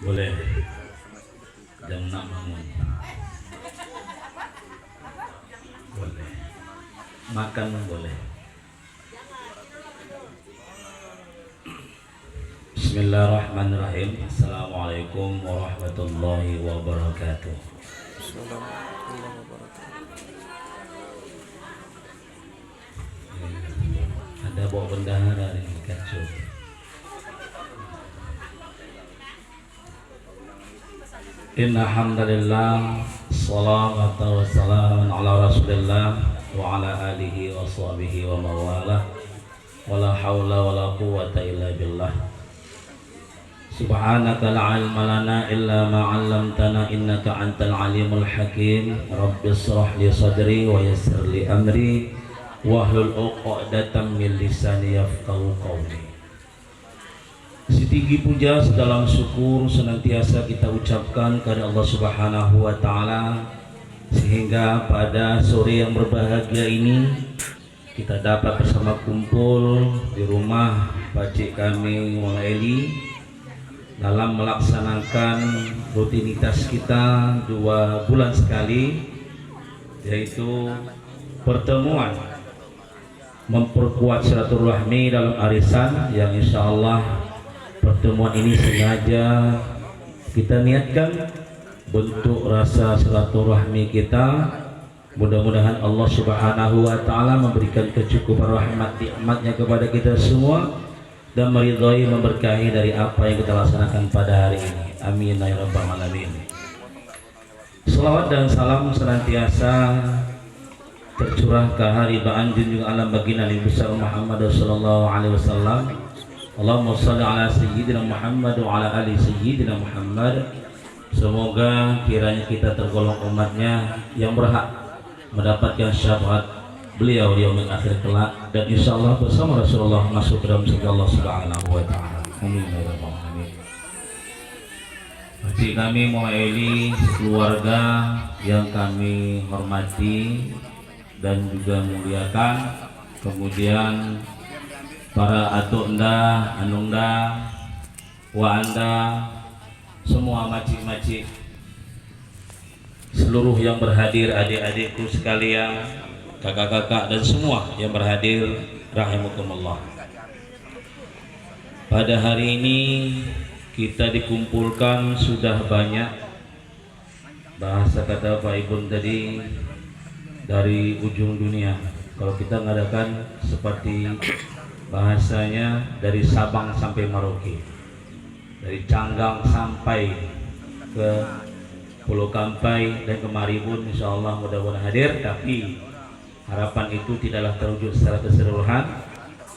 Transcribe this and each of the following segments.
Boleh. Jam 6 bangun. Boleh. Makan boleh. Bismillahirrahmanirrahim. Assalamualaikum warahmatullahi wabarakatuh. Ada bawa bendahara ini kacau. Inna hamdalillah, salawatu wassalamu ala rasulillah wa ala alihi wa sahbihi wa mawalah, wa la hawla wa la quwwata illa billah. Subhanaka la ilma lana illa ma 'allamtana innaka antal alimul hakim. Rabbi shrah li sadri wa yassir li amri wahlul 'uqdatam min lisani yafqahu qawli. Setinggi puja, sedalam syukur senantiasa kita ucapkan kepada Allah Subhanahu wa Ta'ala, sehingga pada sore yang berbahagia ini kita dapat bersama kumpul di rumah Pakcik kami Mama Eli dalam melaksanakan rutinitas kita 2 bulan sekali, yaitu pertemuan memperkuat silaturahmi dalam arisan yang insya Allah pertemuan ini sengaja kita niatkan bentuk rasa silaturahmi kita. Mudah-mudahan Allah Subhanahu wa Ta'ala memberikan kecukupan rahmat nikmatnya kepada kita semua dan meridhai memberkahi dari apa yang kita laksanakan pada hari ini. Amin ya rabbal alamin. Salawat dan salam senantiasa tercurah ke haribaan junjungan alam baginda Nabi besar Muhammad sallallahu alaihi wasallam. Allahumma shalli ala sayyidina Muhammad wa ala ali sayyidina Muhammad. Semoga kiranya kita tergolong umatnya yang berhak mendapatkan syafaat beliau di yaumil akhir kelak, dan insyaallah bersama Rasulullah masuk ke dalam surga Allah Subhanahu wa Ta'ala. Amin ya rabbal alamin. Pakcik kami Mama Eli, keluarga yang kami hormati dan juga muliakan, kemudian para atunda, anunda, waanda, semua macik-macik, seluruh yang berhadir, adik-adikku sekalian, kakak-kakak dan semua yang berhadir, rahimakumullah. Pada hari ini kita dikumpulkan sudah banyak, bahasa kata Pak Ibun tadi, dari ujung dunia. Kalau kita mengadakan seperti bahasanya dari Sabang sampai Merauke, dari Canggang sampai ke Pulau Kampai dan kemari pun insya Allah mudah-mudahan hadir. Tapi harapan itu tidaklah terwujud secara keseluruhan,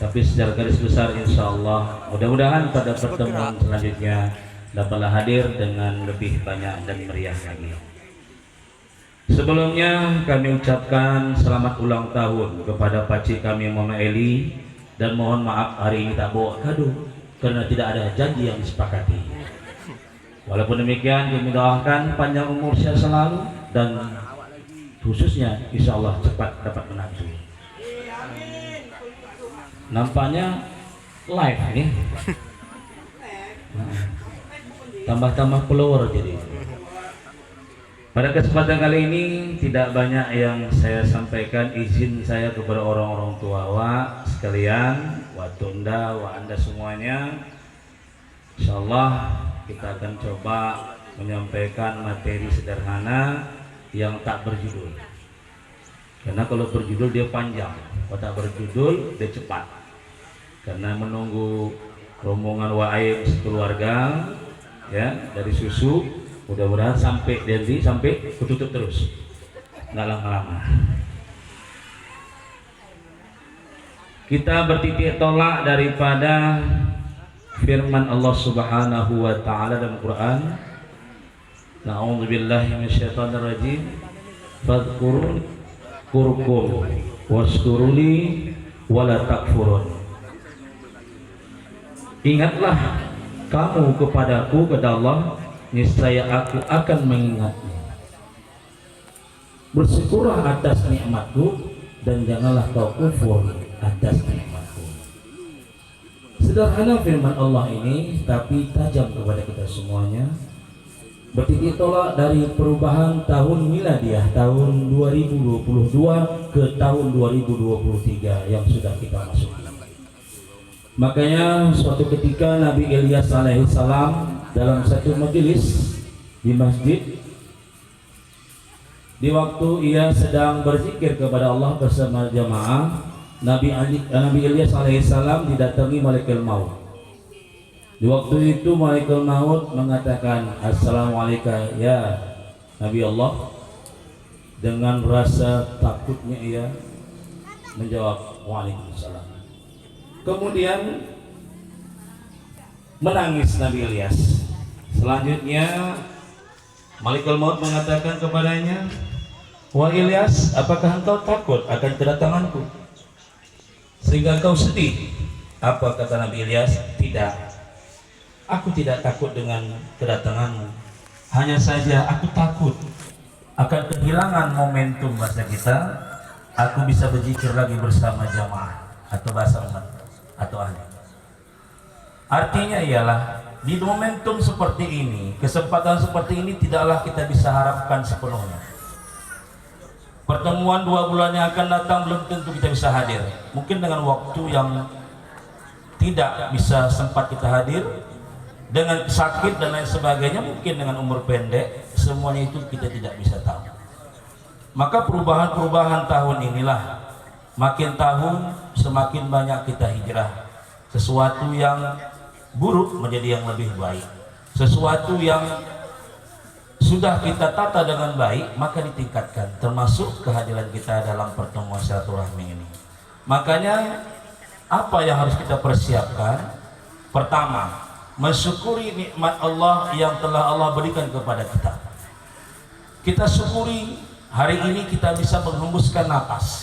tapi secara garis besar insya Allah mudah-mudahan pada pertemuan selanjutnya dapatlah hadir dengan lebih banyak dan meriah lagi. Sebelumnya kami ucapkan selamat ulang tahun kepada pakcik kami Mama Eli, dan mohon maaf hari ini tak bawa kado karena tidak ada janji yang disepakati. Walaupun demikian kami doakan panjang umur sehat selalu dan khususnya insya Allah cepat dapat menantu. Nampaknya live nih, tambah-tambah follower jadi. Pada kesempatan kali ini tidak banyak yang saya sampaikan. Izin saya kepada orang-orang tua wa sekalian, wa tunda, wa anda semuanya. Insyaallah kita akan coba menyampaikan materi sederhana yang tak berjudul. Karena kalau berjudul dia panjang, kalau tak berjudul dia cepat. Karena menunggu rombongan waib sekeluarga ya dari susu. Mudah-mudahan sampai Delhi, sampai ketutup terus, nggak lama-lama. Kita bertitik tolak daripada firman Allah Subhanahu wa Ta'ala dalam Quran. Na'udzubillahi minasyaitonir rajim. Fadhkuruni kurkum waskuruli wala takfurun. Ingatlah kamu kepadaku, kata Allah, niscaya aku akan mengingatmu. Bersyukurlah atas nikmatku dan janganlah kau kufur atas nikmatku. Sederhana firman Allah ini, tapi tajam kepada kita semuanya. Bertitik tolak dari perubahan tahun miladiah tahun 2022 ke tahun 2023 yang sudah kita masuki. Makanya suatu ketika Nabi Ilyas alaihissalam dalam satu majelis di masjid, di waktu ia sedang berzikir kepada Allah bersama jamaah, Nabi Ilyas alaihissalam didatangi malaikat maut. Di waktu itu malaikat maut mengatakan, "Assalamualaikum ya Nabi Allah." Dengan rasa takutnya ia menjawab, "Waalaikumsalam." Kemudian menangis Nabi Ilyas. Selanjutnya malaikat maut mengatakan kepadanya, "Wahai Ilyas, apakah engkau takut akan kedatanganku sehingga engkau sedih?" Apa kata Nabi Ilyas? "Tidak, aku tidak takut dengan kedatanganmu. Hanya saja aku takut akan kehilangan momentum bahasa kita. Aku bisa berzikir lagi bersama jamaah atau bahasa umat atau ahli." Artinya ialah di momentum seperti ini, kesempatan seperti ini tidaklah kita bisa harapkan sepenuhnya. Pertemuan 2 bulan yang akan datang belum tentu kita bisa hadir. Mungkin dengan waktu yang tidak bisa sempat kita hadir, dengan sakit dan lain sebagainya, mungkin dengan umur pendek, semuanya itu kita tidak bisa tahu. Maka perubahan-perubahan tahun inilah, makin tahun semakin banyak kita hijrah. Sesuatu yang buruk menjadi yang lebih baik. Sesuatu yang sudah kita tata dengan baik maka ditingkatkan, termasuk kehadiran kita dalam pertemuan silaturahmi ini. Makanya apa yang harus kita persiapkan? Pertama, mensyukuri nikmat Allah yang telah Allah berikan kepada kita. Kita syukuri hari ini kita bisa menghembuskan napas,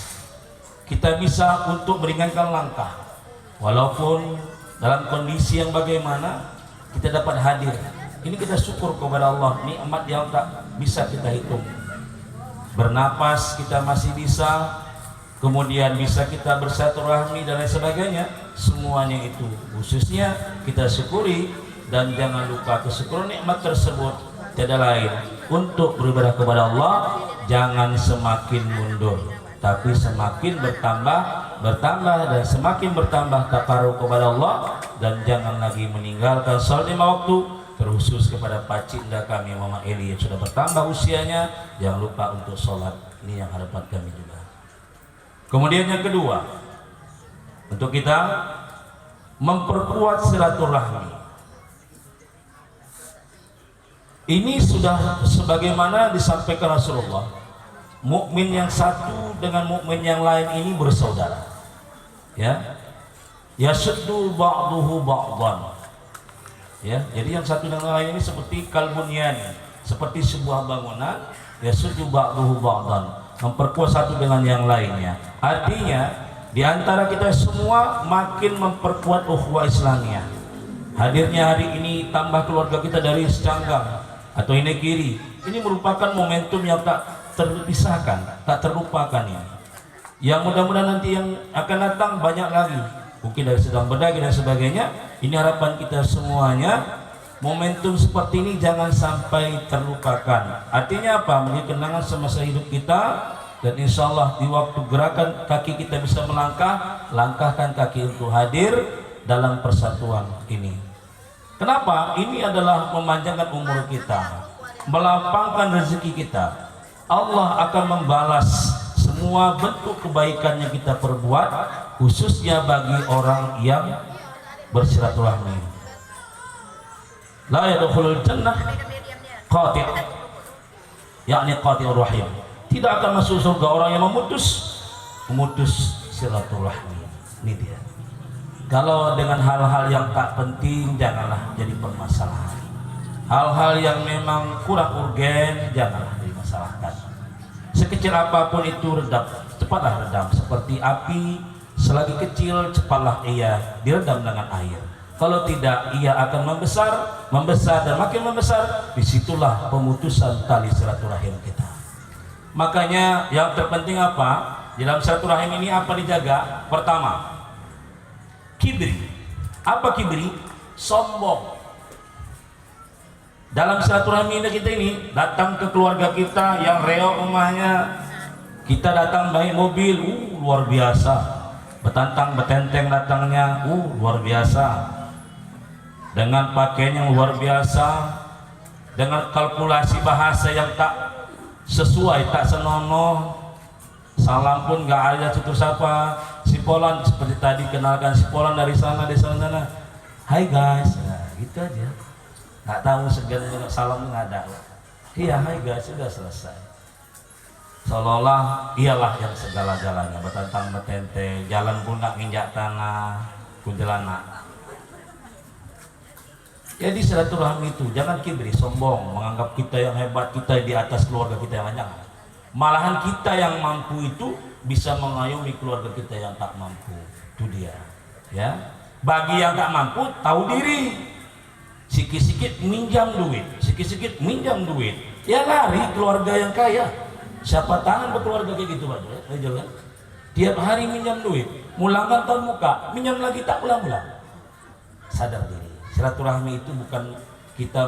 kita bisa untuk meringankan langkah, walaupun dalam kondisi yang bagaimana kita dapat hadir. Ini kita syukur kepada Allah, nikmat yang tak bisa kita hitung. Bernapas kita masih bisa, kemudian bisa kita bersilaturahmi dan lain sebagainya. Semuanya itu khususnya kita syukuri, dan jangan lupa kesyukuran nikmat tersebut tiada lain untuk beribadah kepada Allah. Jangan semakin mundur, tapi semakin bertambah dan semakin bertambah taqarrub kepada Allah. Dan jangan lagi meninggalkan salat 5 waktu, terkhusus kepada pacinda kami Mama Eli yang sudah bertambah usianya. Jangan lupa untuk sholat, ini yang harapan kami juga. Kemudian yang kedua, untuk kita memperkuat silaturahmi. Ini sudah sebagaimana disampaikan Rasulullah, mukmin yang satu dengan mukmin yang lain ini bersaudara. Ya, yashuddu ba'duhu ba'dan. Ya, jadi yang satu dengan lain ini seperti kalbunyan, seperti sebuah bangunan, yashuddu ba'duhu ba'dan, memperkuat satu dengan yang lainnya. Artinya di antara kita semua makin memperkuat ukhuwah Islamiyah. Hadirnya hari ini tambah keluarga kita dari Secanggang atau ini kiri, ini merupakan momentum yang tak terpisahkan, tak terlupakan ya. Yang mudah-mudahan nanti yang akan datang banyak lagi, mungkin dari sedang berdagi dan sebagainya. Ini harapan kita semuanya, momentum seperti ini jangan sampai terlupakan. Artinya apa? Menjadi kenangan semasa hidup kita, dan insya Allah di waktu gerakan kaki kita bisa melangkah, langkahkan kaki untuk hadir dalam persatuan ini. Kenapa? Ini adalah memanjangkan umur kita, melapangkan rezeki kita. Allah akan membalas semua bentuk kebaikan yang kita perbuat, khususnya bagi orang yang bersilaturahmi. La yadkhulul jannah qati', yakni qati'ur rahim. Tidak akan masuk surga orang yang memutus silaturahmi. Ini dia. Kalau dengan hal-hal yang tak penting janganlah jadi permasalahan. Hal-hal yang memang kurang urgen janganlah dimasalahkan. Sekecil apapun itu redam, cepatlah redam. Seperti api, selagi kecil cepatlah ia diredam dengan air. Kalau tidak, ia akan membesar dan makin membesar. Disitulah pemutusan tali silaturahim kita. Makanya yang terpenting apa? Dalam silaturahim ini apa dijaga? Pertama, kibri. Apa kibri? Sombong. Dalam silaturahmi kita ini, datang ke keluarga kita yang reok rumahnya, kita datang naik mobil, luar biasa, betantang betenteng datangnya, luar biasa, dengan pakaian yang luar biasa, dengan kalkulasi bahasa yang tak sesuai, tak senonoh, salam pun nggak ada tutur sapa, sipolan seperti tadi kenalkan sipolan dari sana, hai guys, nah, gitu aja. Nggak tahu segan salam nggak ada. Iya, hai guys, sudah selesai. Seolah-olah iyalah yang segala-galanya, betantang betente, jalan pun nggak nginjak tanah, kuntilanak. Jadi silaturahmi itu jangan kibri, sombong, menganggap kita yang hebat, kita di atas keluarga kita yang jangan. Malahan kita yang mampu itu bisa mengayomi keluarga kita yang tak mampu. Itu dia. Ya. Bagi yang tak mampu, tahu diri. Sikit-sikit minjam duit, sikit-sikit minjam duit, ya lari keluarga yang kaya. Siapa tangan berkeluarga kayak gitu Pak? Kan? Tiap hari minjam duit, mulangkan tahun muka, minjam lagi tak pulang-pulang. Sadar diri. Silaturahmi itu bukan kita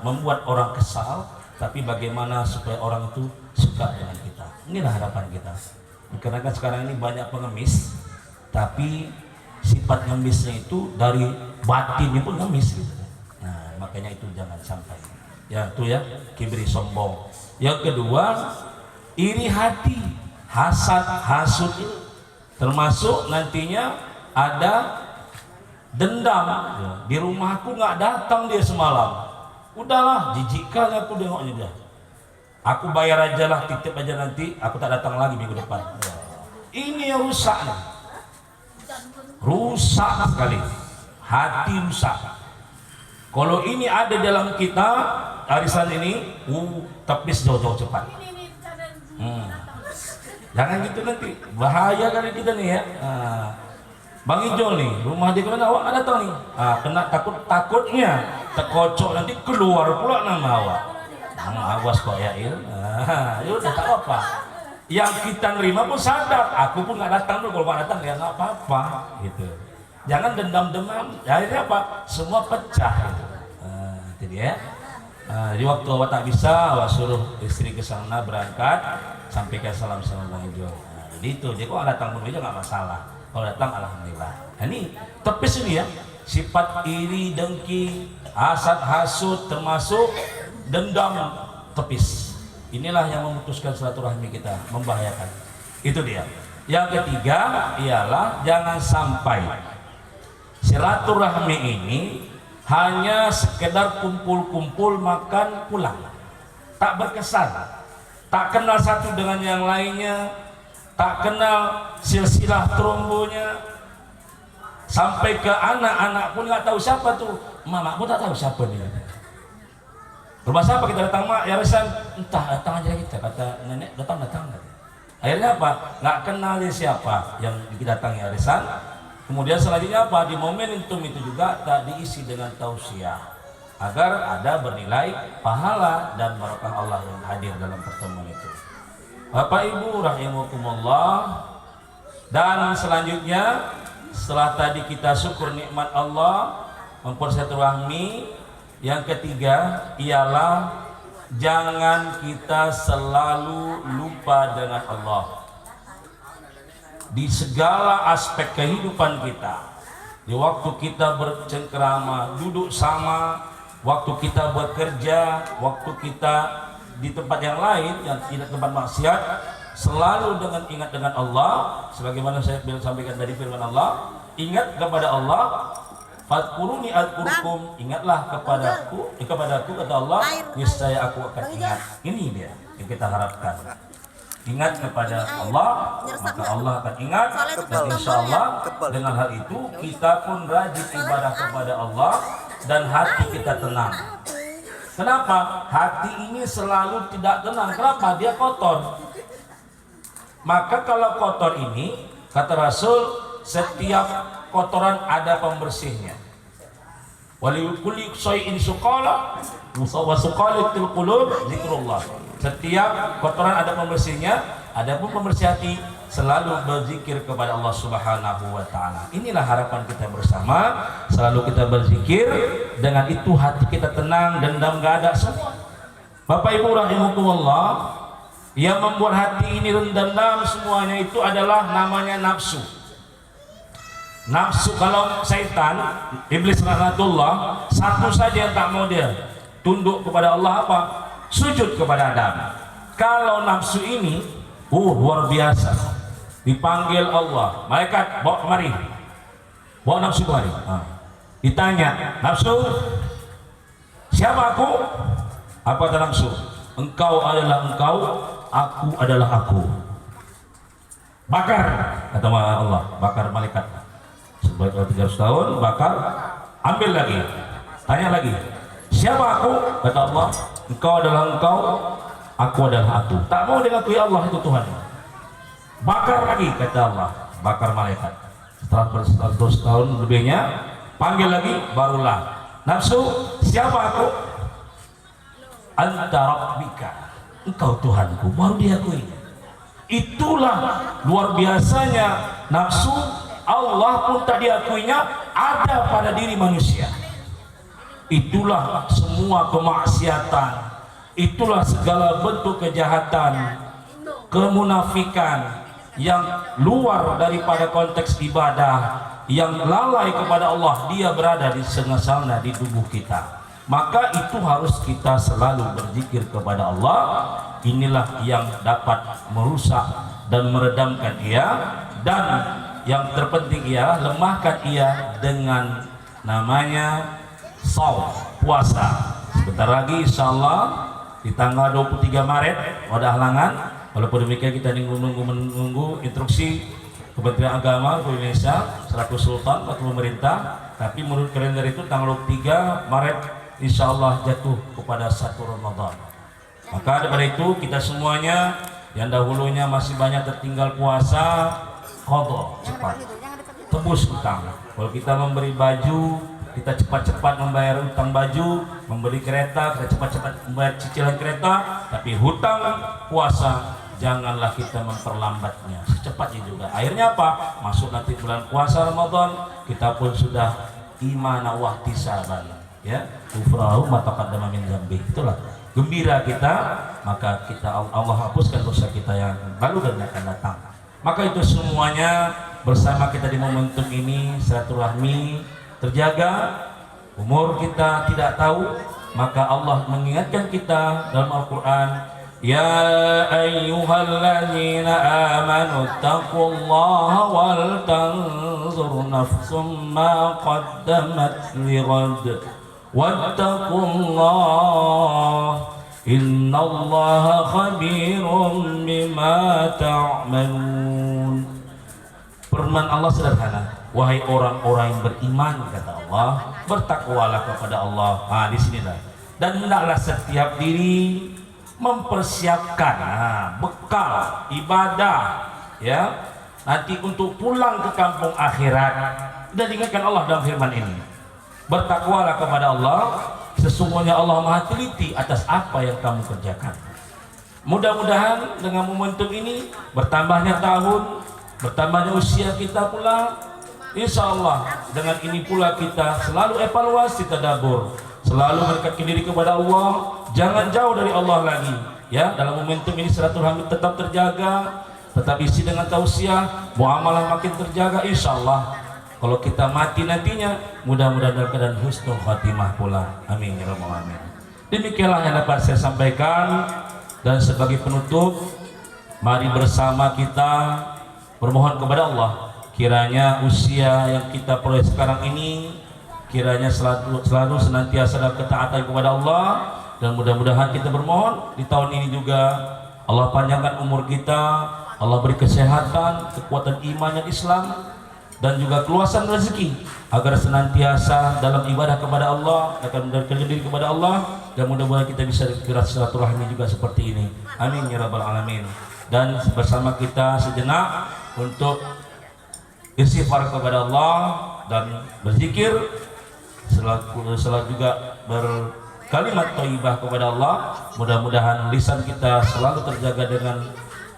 membuat orang kesal, tapi bagaimana supaya orang itu suka dengan kita. Inilah harapan kita. Karena kan sekarang ini banyak pengemis, tapi sifat ngemisnya itu dari batinnya pun ngemis gitu. Nah, makanya itu jangan sampai. Ya, itu ya, kibri, sombong. Yang kedua, iri hati, hasad, hasut, termasuk nantinya ada dendam. Ya, di rumahku nggak datang dia semalam. Udahlah, jijik kali aku tengoknya dia. Aku bayar aja lah, titip aja nanti, aku tak datang lagi minggu depan. Ya. Ini yang rusak nih. Rusak sekali, hati rusak. Kalau ini ada dalam kita arisan ini, tepis jauh-jauh cepat. Jangan gitu nanti, bahaya kali kita nih ya. Bang Ijol nih, rumah dia kemana? Awak nggak datang nih. Kena takutnya terkocok nanti keluar pula nama awak. Awas kok ya Il. Ya udah tak apa. Yang kita nerima pun sadar, aku pun nggak datang dulu, kalau nggak datang ya nggak apa-apa gitu. Jangan dendam-dendam, akhirnya apa? Semua pecah gitu. Itu dia. Di waktu awak tak bisa, awak suruh istri ke sana berangkat, sampaikan salam sama Bang Ijo. Jadi itu, jadi kok datang pun aja nggak masalah. Kalau datang alhamdulillah. Nah, ini tepis ini ya, sifat iri, dengki, hasad, hasut, termasuk dendam, tepis. Inilah yang memutuskan silaturahmi kita, membahayakan. Itu dia. Yang ketiga ialah jangan sampai silaturahmi ini hanya sekedar kumpul-kumpul makan pulang, tak berkesan, tak kenal satu dengan yang lainnya, tak kenal silsilah trombonya, sampai ke anak-anak pun nggak tahu siapa tuh, mama pun tak tahu siapa nih. Rumah siapa kita datang mak, ya Resan, entah datang aja kita, kata nenek datang. Akhirnya apa? Nggak kenal dia siapa yang kita datangi arisan. Kemudian selanjutnya apa? Di momentum itu juga tak diisi dengan tausiah agar ada bernilai pahala dan barokah Allah yang hadir dalam pertemuan itu. Bapak Ibu rahimakumullah. Dan selanjutnya setelah tadi kita syukur nikmat Allah mempersilaturahmi, yang ketiga ialah jangan kita selalu lupa dengan Allah di segala aspek kehidupan kita. Di waktu kita bercengkerama, duduk sama, waktu kita bekerja, waktu kita di tempat yang lain yang tidak tempat maksiat, selalu dengan ingat dengan Allah. Sebagaimana saya sampaikan tadi firman Allah, ingat kepada Allah. Fadkuruni adkurkum, ingatlah kepadaku kata Allah, niscaya aku akan ingat. Ini dia yang kita harapkan. Ingat kepada Allah, maka Allah akan ingat. Dan insya Allah dengan hal itu kita pun rajin ibadah kepada Allah dan hati kita tenang. Kenapa? Hati ini selalu tidak tenang. Kenapa? Dia kotor. Maka kalau kotor ini, kata Rasul, setiap kotoran ada pembersihnya. Walikulli syai'in suqala wa suqalatil qulub zikrullah. Setiap kotoran ada pembersihnya, ada pun pembersih hati. selalu berzikir kepada Allah Subhanahu wa taala. Inilah harapan kita bersama, selalu kita berzikir, dengan itu hati kita tenang, dendam gak ada semua. Bapak Ibu rahimakumullah, yang membuat hati ini dendam semuanya itu adalah namanya nafsu. Nafsu, kalau syaitan, iblis laknatullah, satu saja yang tak mau dia tunduk kepada Allah, apa? Sujud kepada Adam. Kalau nafsu ini luar biasa, dipanggil Allah, malaikat bawa kemari, bawa nafsu kemari. Ditanya, nafsu siapa aku? Apa kata nafsu? Engkau adalah engkau, aku adalah aku. Bakar, kata Allah, bakar malaikat. Sebagai 300 tahun bakar, ambil lagi, tanya lagi, siapa aku? Kata Allah, engkau adalah engkau, aku adalah aku. Tak mau diakui Allah itu Tuhan. Bakar lagi, kata Allah, bakar malaikat. Setelah 100 tahun lebihnya, panggil lagi, barulah nafsu, siapa aku? Anta rabbika, engkau Tuhanku, baru diakui. Itulah luar biasanya nafsu. Allah pun tak diakuinya ada pada diri manusia. Itulah semua kemaksiatan, itulah segala bentuk kejahatan, kemunafikan yang luar daripada konteks ibadah, yang lalai kepada Allah, dia berada di sana di tubuh kita. Maka itu harus kita selalu berzikir kepada Allah. Inilah yang dapat merusak dan meredamkan ia, dan yang terpenting ia lemahkan ia dengan namanya shaum, puasa. Sebentar lagi insyaallah di tanggal 23 Maret ada halangan. Walaupun demikian kita menunggu instruksi Kementerian Agama Indonesia selaku Sultan atau pemerintah. Tapi menurut kalender itu tanggal 23 Maret insyaallah jatuh kepada 1 Ramadan. Maka daripada itu kita semuanya yang dahulunya masih banyak tertinggal puasa, qadha cepat, tebus utang. Kalau kita memberi baju, kita cepat-cepat membayar utang baju, membeli kereta, kita cepat-cepat membayar cicilan kereta. Tapi hutang puasa janganlah kita memperlambatnya, secepatnya juga. Akhirnya apa? Masuk nanti bulan puasa Ramadan, kita pun sudah imana wahtisaban, ya, ufrahu ma taqaddama min dzambi. Itulah gembira kita, maka kita Allah hapuskan dosa kita yang lalu dan akan datang. Maka itu semuanya bersama kita di momentum ini, silaturahmi terjaga, umur kita tidak tahu, maka Allah mengingatkan kita dalam Al-Quran, ya ayyuhalladzina amanu taqullaha wal tanzur nafsum ma qaddamat lighad wattaqullah innallaha khabirum bima ta'malun. Firman Allah sederhana, wahai orang-orang yang beriman, kata Allah, bertakwalah kepada Allah. Di sinilah. Dan hendaklah setiap diri mempersiapkan bekal ibadah, ya, nanti untuk pulang ke kampung akhirat. Dan ingatkan Allah dalam firman ini, bertakwalah kepada Allah, sesungguhnya Allah Maha teliti atas apa yang kamu kerjakan. Mudah-mudahan dengan momentum ini bertambahnya tahun, bertambahnya usia kita pula, insya Allah dengan ini pula kita selalu evaluasi tadabbur, selalu mendekatkan diri kepada Allah, jangan jauh dari Allah lagi, ya. Dalam momentum ini silaturahmi tetap terjaga, tetap isi dengan tausiah, muamalah makin terjaga, insya Allah. Kalau kita mati nantinya, mudah-mudahan dalam keadaan husnul khatimah pula. Amin ya rabbal alamin. Demikianlah yang dapat saya sampaikan, dan sebagai penutup, mari bersama kita bermohon kepada Allah, kiranya usia yang kita peroleh sekarang ini, kiranya selalu senantiasa dalam ketaatan kepada Allah, dan mudah-mudahan kita bermohon di tahun ini juga Allah panjangkan umur kita, Allah beri kesehatan, kekuatan iman yang Islam, dan juga keluasan rezeki, agar senantiasa dalam ibadah kepada Allah, akan mendekatkan diri kepada Allah, dan mudah-mudahan kita bisa bergerak silaturahmi juga seperti ini. Amin ya rabbal alamin. Dan bersama kita sejenak untuk istighfar kepada Allah dan berzikir, selalu juga berkalimat thayyibah kepada Allah. Mudah-mudahan lisan kita selalu terjaga dengan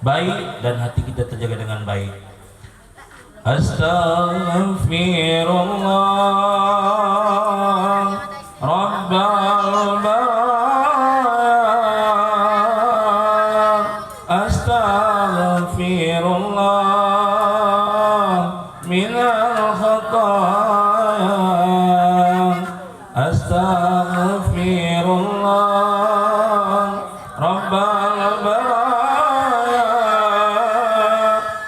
baik dan hati kita terjaga dengan baik. Astaghfirullah Rabbal baraya, astaghfirullah minal khataya, astaghfirullah Rabbal baraya,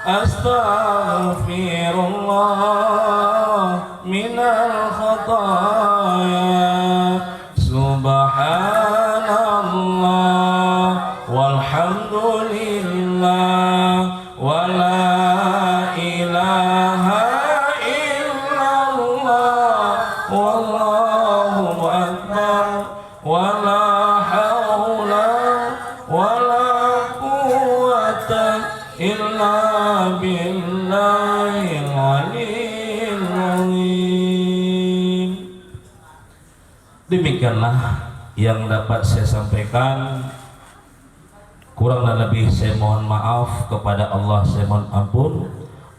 astaghfirullah minal khataya, subhanallah walhamdulillah wala ilaha illallah wallahu akbar wala haula wala quwwata illa billahil aliyyil azim. Demikianlah yang dapat saya sampaikan. Kurang dan lebih saya mohon maaf kepada Allah, saya mohon ampun.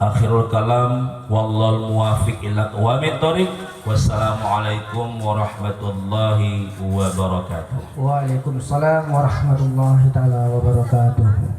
Akhirul kalam wallahul muwafiq ila aqwamit thoriq. Wassalamualaikum warahmatullahi wabarakatuh. Waalaikumsalam warahmatullahi taala wabarakatuh.